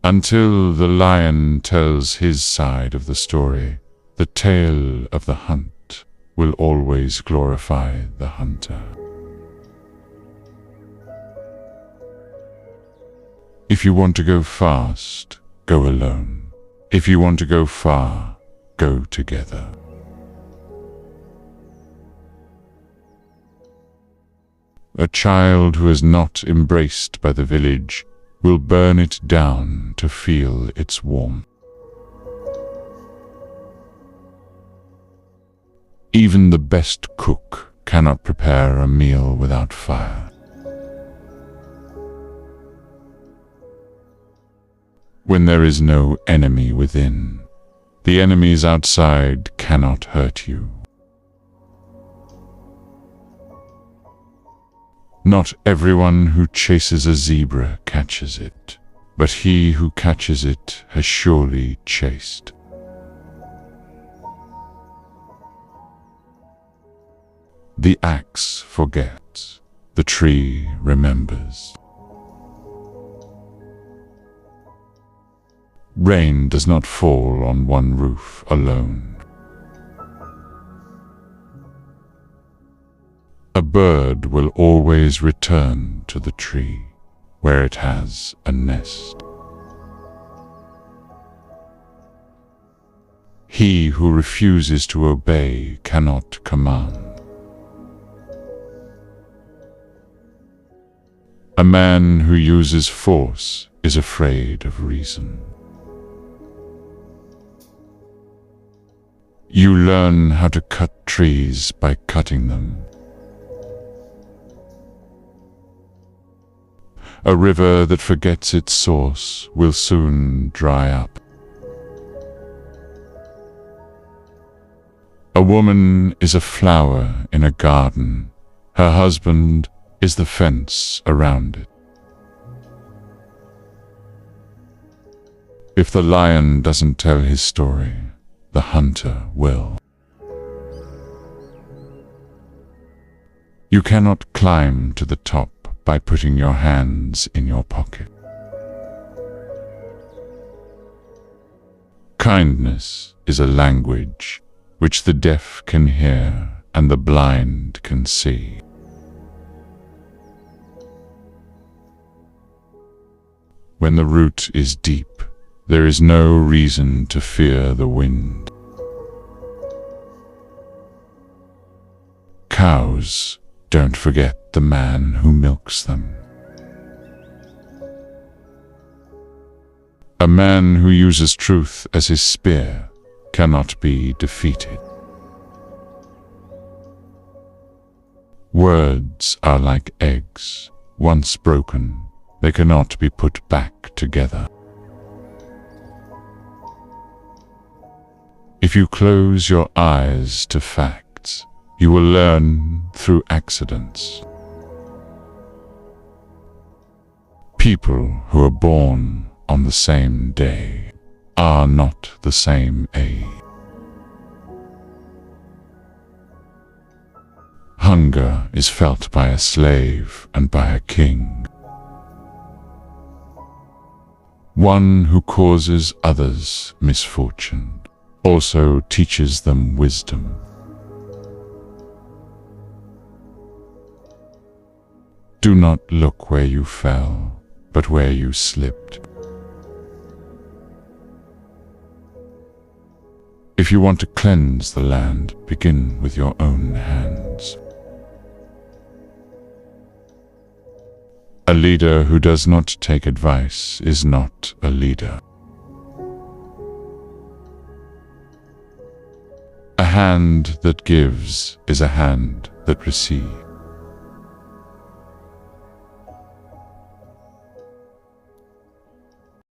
Until the lion tells his side of the story, the tale of the hunt will always glorify the hunter. If you want to go fast, go alone. If you want to go far, go together. A child who is not embraced by the village will burn it down to feel its warmth. Even the best cook cannot prepare a meal without fire. When there is no enemy within, the enemies outside cannot hurt you. Not everyone who chases a zebra catches it, but he who catches it has surely chased. The axe forgets, the tree remembers. Rain does not fall on one roof alone. A bird will always return to the tree where it has a nest. He who refuses to obey cannot command. A man who uses force is afraid of reason. You learn how to cut trees by cutting them. A river that forgets its source will soon dry up. A woman is a flower in a garden. Her husband is the fence around it. If the lion doesn't tell his story, the hunter will. You cannot climb to the top by putting your hands in your pocket. Kindness is a language which the deaf can hear and the blind can see. When the root is deep, there is no reason to fear the wind. Cows don't forget the man who milks them. A man who uses truth as his spear cannot be defeated. Words are like eggs. Once broken, they cannot be put back together. If you close your eyes to facts, you will learn through accidents. People who are born on the same day are not the same age. Hunger is felt by a slave and by a king. One who causes others misfortune also teaches them wisdom. Do not look where you fell, but where you slipped. If you want to cleanse the land, begin with your own hands. A leader who does not take advice is not a leader. A hand that gives is a hand that receives.